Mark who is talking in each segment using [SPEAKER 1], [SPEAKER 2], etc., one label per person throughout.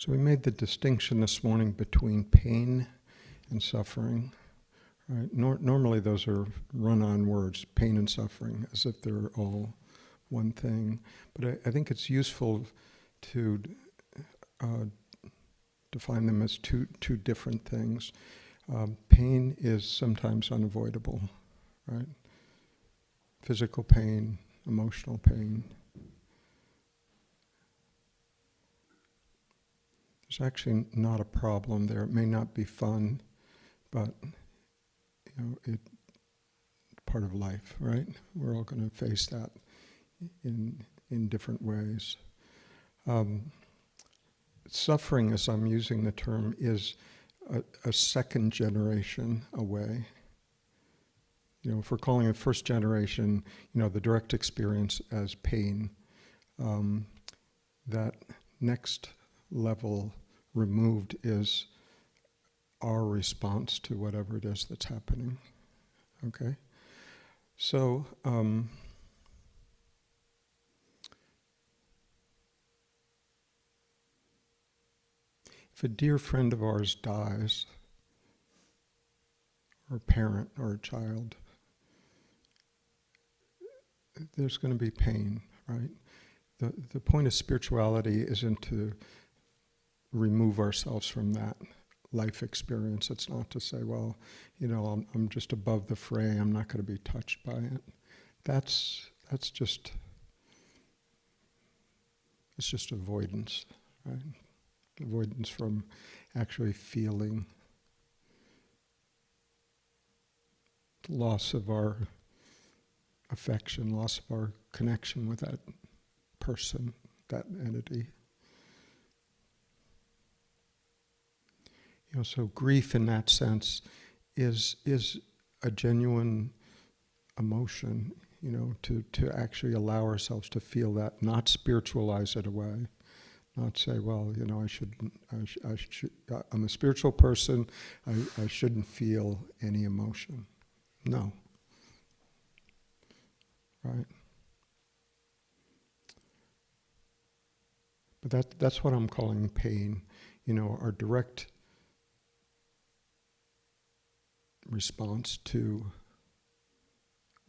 [SPEAKER 1] So we made the distinction this morning between pain and suffering. Right? Normally those are run-on words, pain and suffering, as if they're all one thing. But I think it's useful to define them as two different things. Pain is sometimes unavoidable, right? Physical pain, emotional pain. There's actually not a problem there. It may not be fun, but it's part of life, right? We're all going to face that in different ways. Suffering, as I'm using the term, is a second generation away. If we're calling it first generation, the direct experience as pain, that next level removed is our response to whatever it is that's happening. Okay? So, if a dear friend of ours dies, or a parent or a child, there's going to be pain, right? The point of spirituality isn't to remove ourselves from that life experience. It's not to say, well, I'm just above the fray, I'm not going to be touched by it. That's just, it's just avoidance, right? Avoidance from actually feeling loss of our affection, loss of our connection with that person, that entity. So grief in that sense is a genuine emotion, to actually allow ourselves to feel that, not spiritualize it away, not say, well, I'm a spiritual person, I shouldn't feel any emotion. No. Right? But that's what I'm calling pain, our direct response to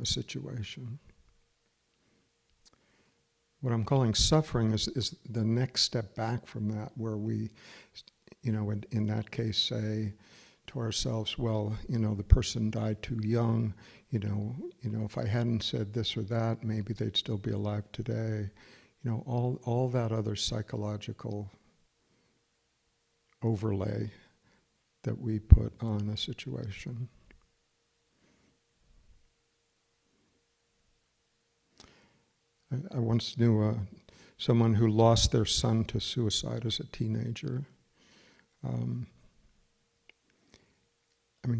[SPEAKER 1] a situation. What I'm calling suffering is the next step back from that, where we, in that case, say to ourselves, well, the person died too young, if I hadn't said this or that, maybe they'd still be alive today. All that other psychological overlay that we put on a situation. I once knew someone who lost their son to suicide as a teenager.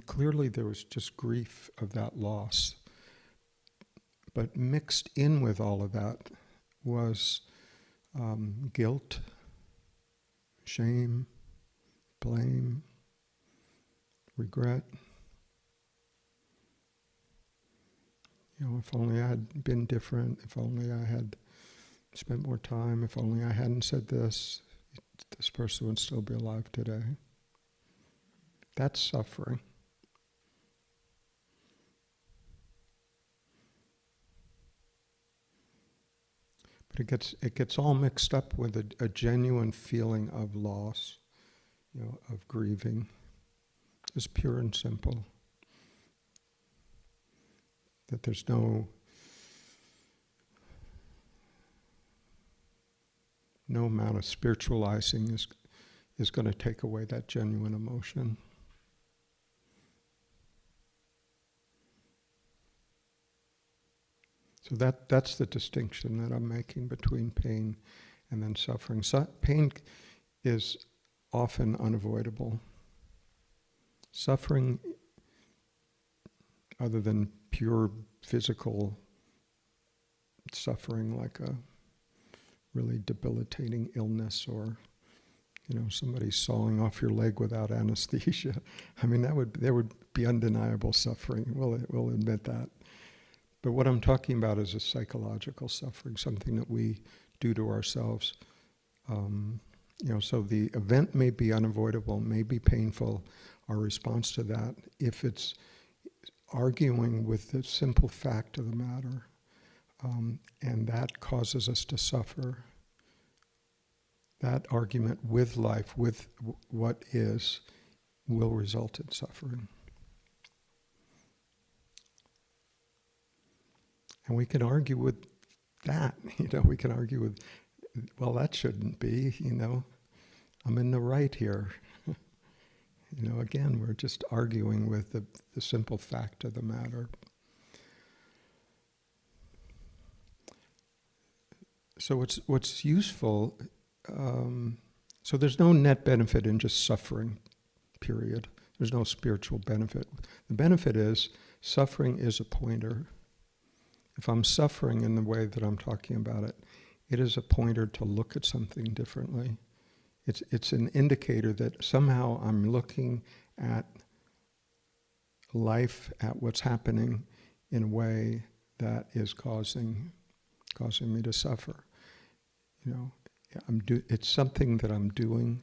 [SPEAKER 1] Clearly there was just grief of that loss. But mixed in with all of that was guilt, shame, blame, regret. If only I had been different, if only I had spent more time, if only I hadn't said this person would still be alive today. That's suffering. But it gets all mixed up with a genuine feeling of loss, of grieving. It's pure and simple. That there's no amount of spiritualizing is going to take away that genuine emotion. So that's the distinction that I'm making between pain and then suffering. Pain is often unavoidable. Suffering, other than pure physical suffering, like a really debilitating illness or somebody sawing off your leg without anesthesia, there would be undeniable suffering. We'll admit that. But what I'm talking about is a psychological suffering, something that we do to ourselves So the event may be unavoidable, may be painful. Our response to that, if it's arguing with the simple fact of the matter, and that causes us to suffer, that argument with life, with what is, will result in suffering. And we can argue with that, we can argue with, well, that shouldn't be, I'm in the right here. Again, we're just arguing with the simple fact of the matter. So what's useful, so there's no net benefit in just suffering, period. There's no spiritual benefit. The benefit is suffering is a pointer. If I'm suffering in the way that I'm talking about it, it is a pointer to look at something differently. It's an indicator that somehow I'm looking at life, at what's happening in a way that is causing me to suffer. It's something that I'm doing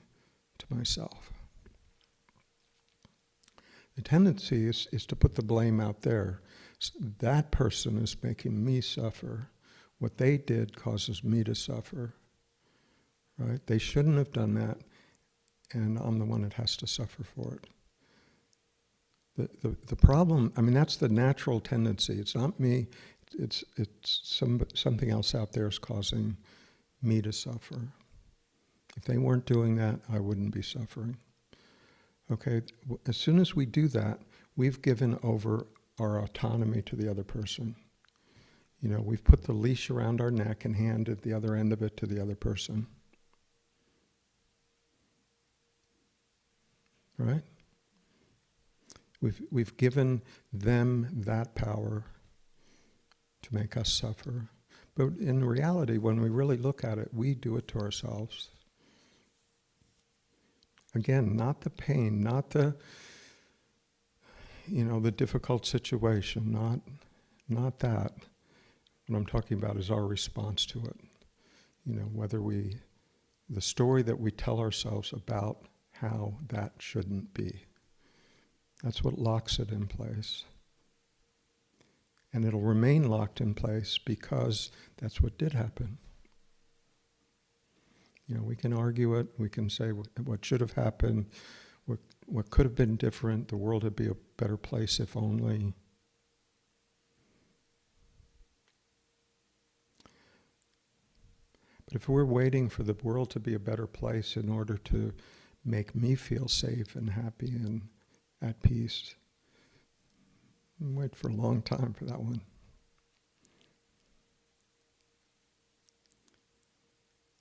[SPEAKER 1] to myself. The tendency is to put the blame out there. That person is making me suffer. What they did causes me to suffer. Right? They shouldn't have done that, and I'm the one that has to suffer for it. The problem, that's the natural tendency. It's not me. It's something else out there is causing me to suffer. If they weren't doing that, I wouldn't be suffering. Okay, as soon as we do that, we've given over our autonomy to the other person. We've put the leash around our neck and handed the other end of it to the other person. Right? We've given them that power to make us suffer. But in reality, when we really look at it, we do it to ourselves. Again, not the pain, not the difficult situation, not that. What I'm talking about is our response to it. The story that we tell ourselves about how that shouldn't be. That's what locks it in place. And it'll remain locked in place because that's what did happen. We can argue it, we can say what should have happened, what could have been different, the world would be a better place if only. But if we're waiting for the world to be a better place in order to make me feel safe and happy and at peace, wait for a long time for that one.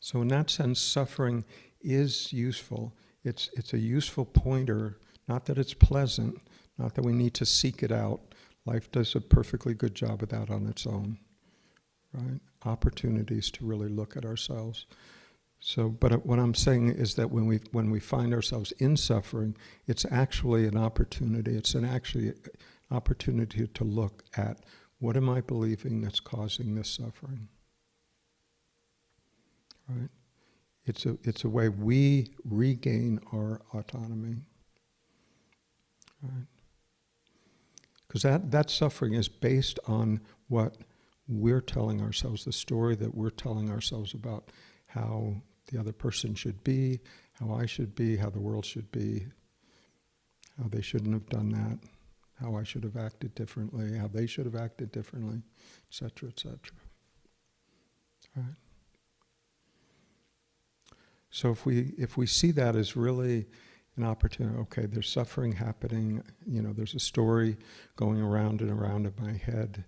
[SPEAKER 1] So in that sense, suffering is useful. It's a useful pointer, not that it's pleasant, not that we need to seek it out. Life does a perfectly good job of that on its own, right? Opportunities to really look at ourselves. So, but what I'm saying is that when we find ourselves in suffering, it's actually an opportunity. It's an opportunity to look at what am I believing that's causing this suffering. Right? It's a way we regain our autonomy. Right? Because that suffering is based on what we're telling ourselves, the story that we're telling ourselves about how the other person should be, how I should be, how the world should be, how they shouldn't have done that, how I should have acted differently, how they should have acted differently, etc., etc. Right? So if we see that as really an opportunity, okay, there's suffering happening, there's a story going around and around in my head,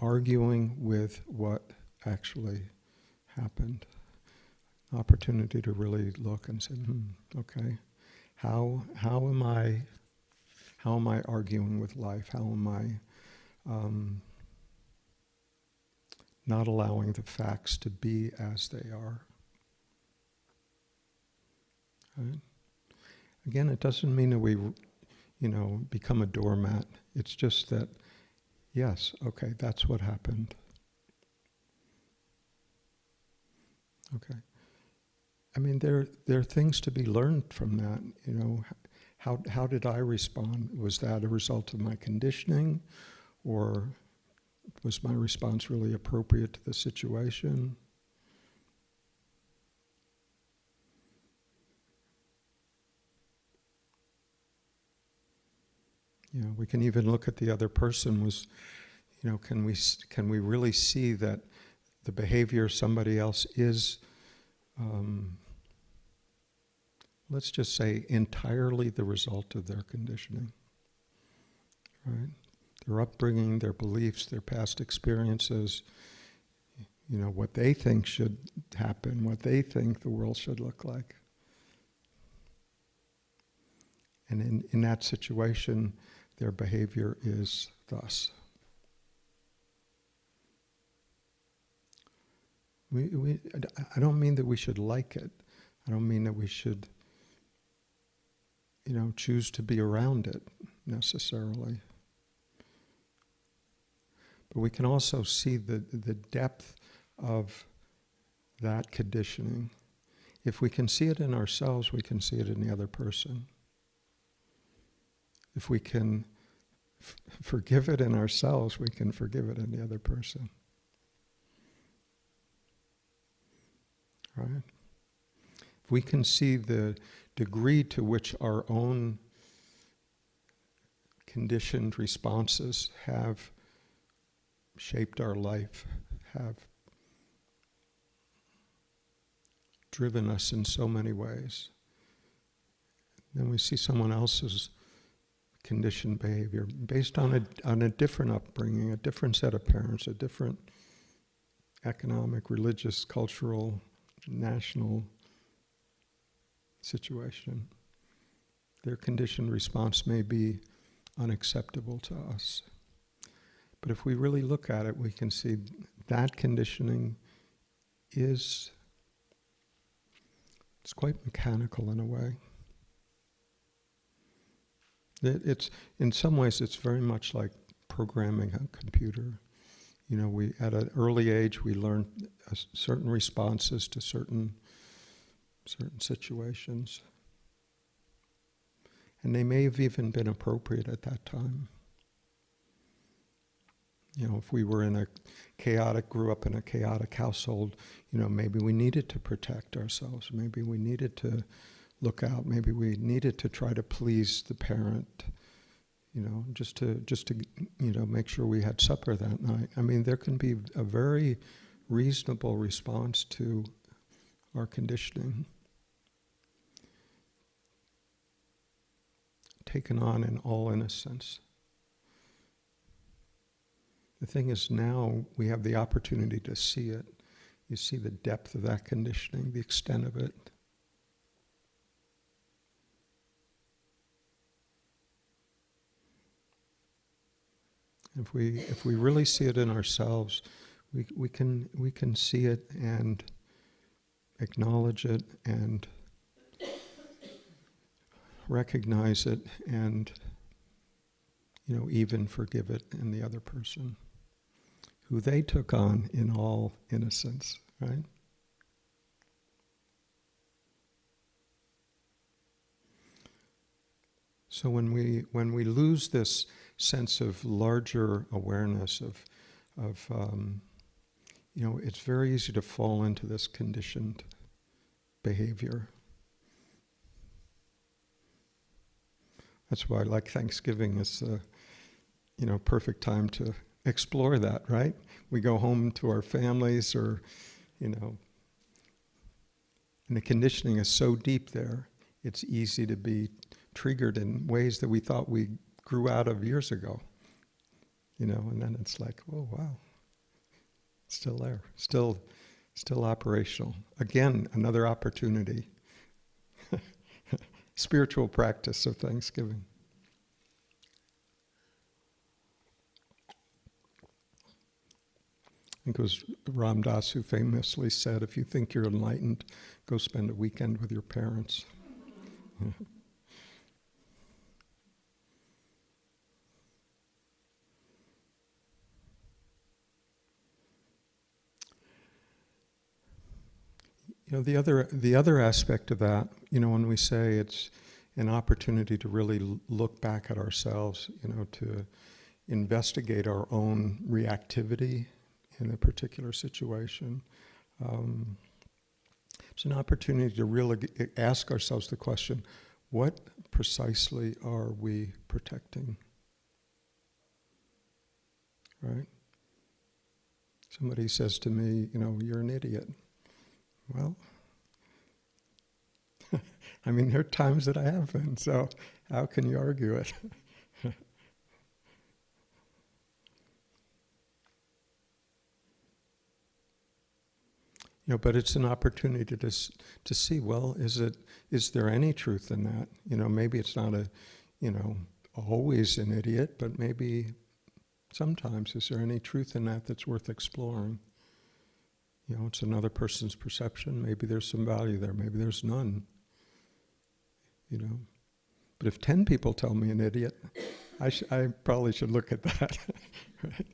[SPEAKER 1] arguing with what actually happened. Opportunity to really look and say, okay, how am I arguing with life? How am I not allowing the facts to be as they are? Right? Again, it doesn't mean that we, become a doormat. It's just that, yes, okay, that's what happened. Okay. I mean, there are things to be learned from that. You know, how did I respond? Was that a result of my conditioning, or was my response really appropriate to the situation? You know, we can even look at the other person. You know, can we really see that the behavior of somebody else is, let's just say, entirely the result of their conditioning, right? Their upbringing, their beliefs, their past experiences, you know, what they think should happen, what they think the world should look like. And in that situation, their behavior is thus. I don't mean that we should like it. I don't mean that we should, you know, choose to be around it necessarily. But we can also see the depth of that conditioning. If we can see it in ourselves, we can see it in the other person. If we can forgive it in ourselves, we can forgive it in the other person. Right? If we can see the degree to which our own conditioned responses have shaped our life, have driven us in so many ways, then we see someone else's conditioned behavior based on a different upbringing, a different set of parents, a different economic, religious, cultural, national situation. Their conditioned response may be unacceptable to us. But if we really look at it, we can see that conditioning it's quite mechanical in a way. It's in some ways it's very much like programming a computer. You know, we at an early age we learn certain responses to certain situations, and they may have even been appropriate at that time. You know, if we were grew up in a chaotic household, you know, maybe we needed to protect ourselves. Maybe we needed to look out. Maybe we needed to try to please the parent, you know, just to you know, make sure we had supper that night. I mean, there can be a very reasonable response to our conditioning, taken on in all innocence. The thing is, now we have the opportunity to see it. You see the depth of that conditioning, the extent of it. If we really see it in ourselves, we can see it and acknowledge it and recognize it and, you know, even forgive it in the other person, who they took on in all innocence, right? So when we lose this sense of larger awareness of you know, it's very easy to fall into this conditioned behavior. That's why, like, Thanksgiving is you know, perfect time to explore that, right? We go home to our families, or, you know, and the conditioning is so deep there, it's easy to be triggered in ways that we thought we grew out of years ago, you know, and then it's like, oh, wow, still there, still operational. Again, another opportunity. Spiritual practice of Thanksgiving. I think it was Ram Dass who famously said, if you think you're enlightened, go spend a weekend with your parents. The other aspect of that, when we say it's an opportunity to really look back at ourselves, to investigate our own reactivity in a particular situation. It's an opportunity to really ask ourselves the question, what precisely are we protecting? Right? Somebody says to me, you're an idiot. Well, there are times that I have been, so how can you argue it? But it's an opportunity to see, well, is there any truth in that? Maybe it's not always an idiot, but maybe sometimes, is there any truth in that that's worth exploring? It's another person's perception. Maybe there's some value there. Maybe there's none. But if 10 people tell me an idiot, I probably should look at that. Right?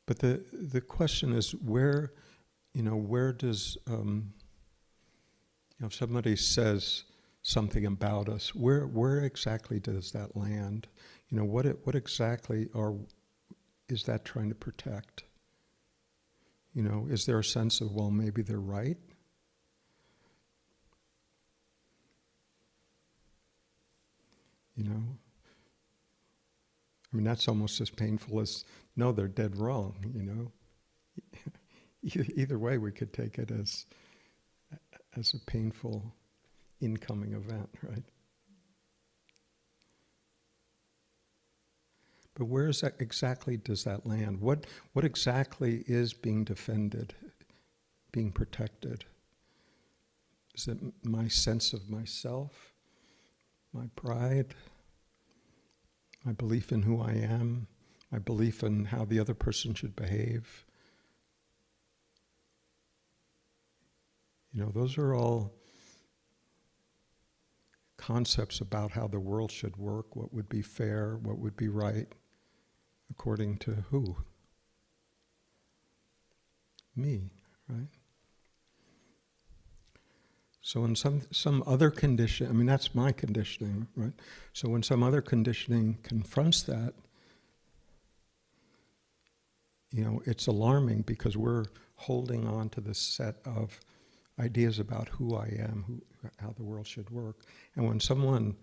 [SPEAKER 1] But the question is where does, if somebody says something about us, where exactly does that land? What exactly is that trying to protect? Is there a sense of, well, maybe they're right? That's almost as painful as, no, they're dead wrong, Either way, we could take it as a painful incoming event, right? But where is that exactly does that land? What exactly is being defended, being protected? Is it my sense of myself, my pride, my belief in who I am, my belief in how the other person should behave? Those are all concepts about how the world should work, what would be fair, what would be right, according to who? Me, right? So in some other condition, that's my conditioning, right? So when some other conditioning confronts that, it's alarming because we're holding on to this set of ideas about who I am, how the world should work. And when someone,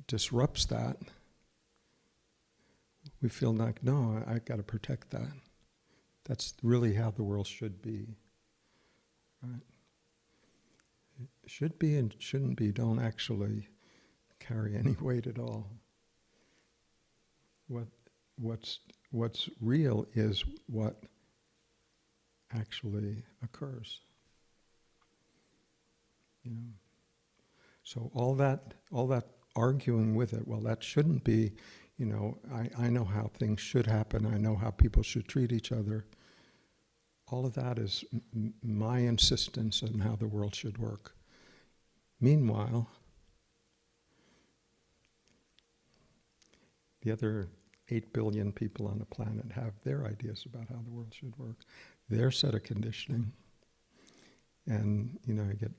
[SPEAKER 1] disrupts that, we feel like, no, I've got to protect that. That's really how the world should be. Right? Should be and shouldn't be don't actually carry any weight at all. What's real is what actually occurs. So all that arguing with it, well, that shouldn't be, I know how things should happen, I know how people should treat each other. All of that is my insistence on how the world should work. Meanwhile, the other 8 billion people on the planet have their ideas about how the world should work, their set of conditioning. And, you get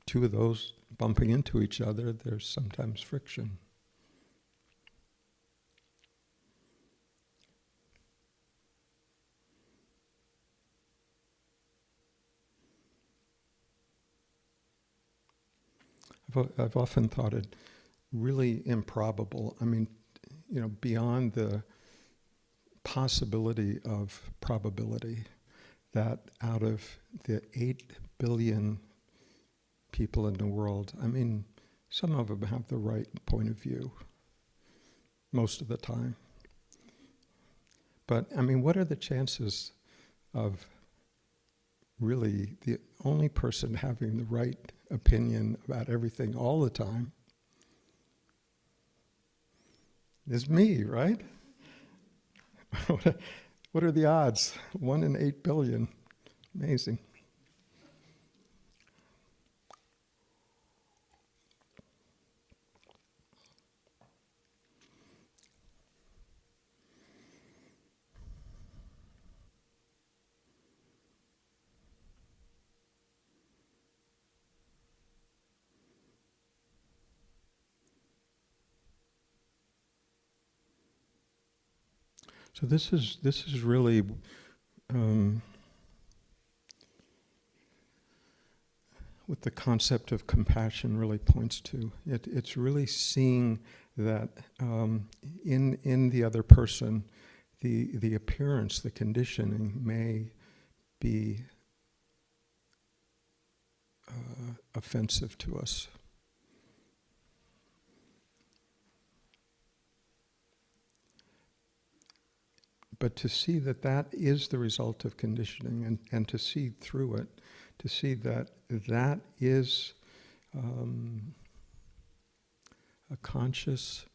[SPEAKER 1] 2 of those bumping into each other, there's sometimes friction. I've often thought it really improbable. Beyond the possibility of probability, that out of the 8 billion people in the world, some of them have the right point of view most of the time. But, what are the chances of really the only person having the right opinion about everything all the time is me, right? What are the odds? 1 in 8 billion. Amazing. So this is really what the concept of compassion really points to. It's really seeing that in the other person, the appearance, the conditioning may be offensive to us. But to see that that is the result of conditioning, and to see through it, to see that that is a conscious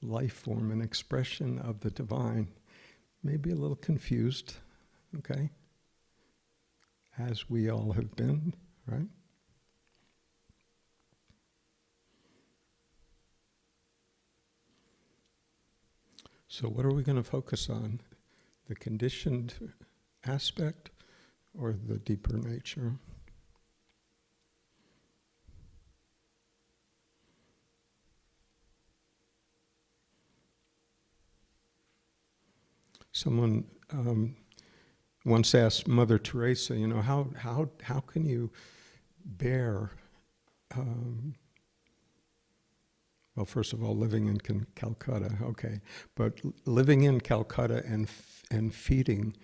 [SPEAKER 1] life form, an expression of the divine, maybe a little confused, okay? As we all have been, right? So what are we going to focus on? The conditioned aspect or the deeper nature? Someone once asked Mother Teresa, how can you bear, well, first of all, living in Calcutta, okay, but living in Calcutta and feeding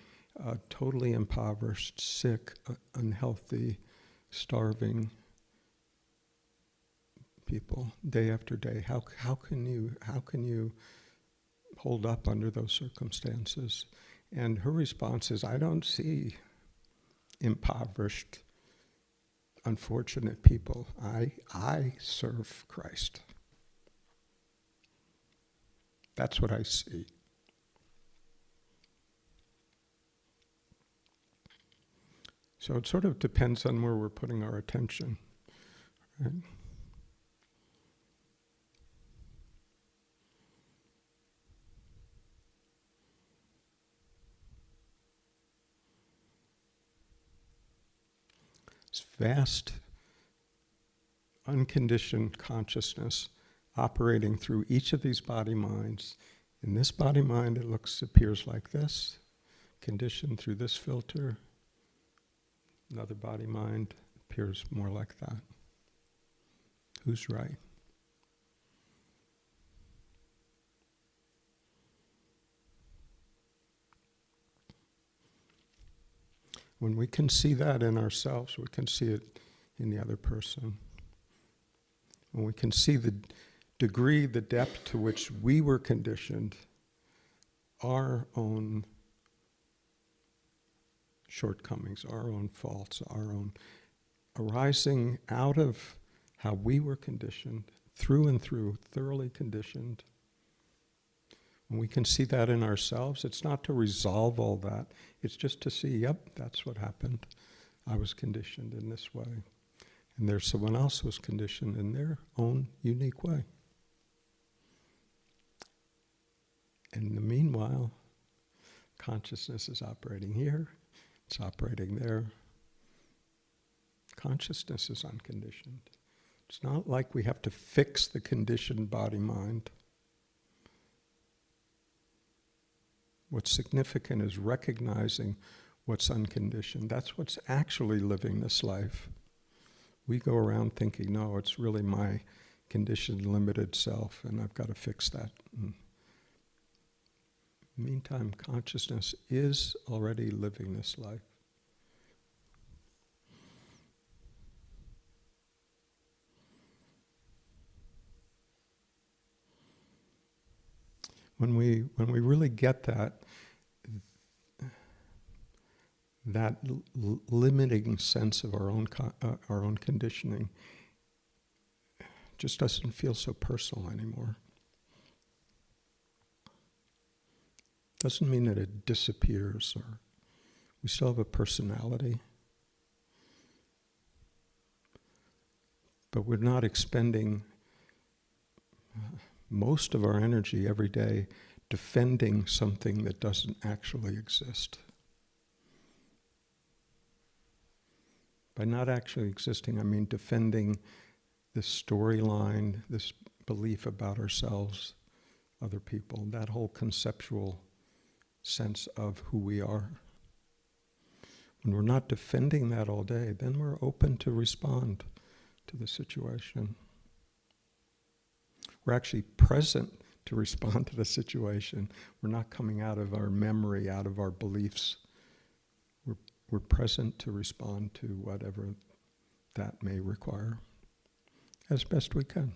[SPEAKER 1] totally impoverished, sick, unhealthy, starving people day after day. How can you hold up under those circumstances? And her response is, I don't see impoverished, unfortunate people. I serve Christ. That's what I see. So it sort of depends on where we're putting our attention, right? It's vast, unconditioned consciousness operating through each of these body minds. In this body mind, it appears like this, conditioned through this filter. Another body mind appears more like that. Who's right? When we can see that in ourselves, we can see it in the other person. When we can see the degree, the depth to which we were conditioned, our own shortcomings, our own faults, our own arising out of how we were conditioned, through and through, thoroughly conditioned. When we can see that in ourselves, it's not to resolve all that. It's just to see, yep, that's what happened. I was conditioned in this way. And there's someone else who's conditioned in their own unique way. And in the meanwhile, consciousness is operating here, it's operating there. Consciousness is unconditioned. It's not like we have to fix the conditioned body-mind. What's significant is recognizing what's unconditioned. That's what's actually living this life. We go around thinking, no, it's really my conditioned, limited self, and I've got to fix that. Meantime, consciousness is already living this life. When we really get that limiting sense of our own conditioning, just doesn't feel so personal anymore. Doesn't mean that it disappears, or we still have a personality, but we're not expending most of our energy every day defending something that doesn't actually exist. By not actually existing, I mean defending this storyline, this belief about ourselves, other people, that whole conceptual sense of who we are. When we're not defending that all day, then we're open to respond to the situation. We're actually present to respond to the situation. We're not coming out of our memory, out of our beliefs. We're present to respond to whatever that may require as best we can.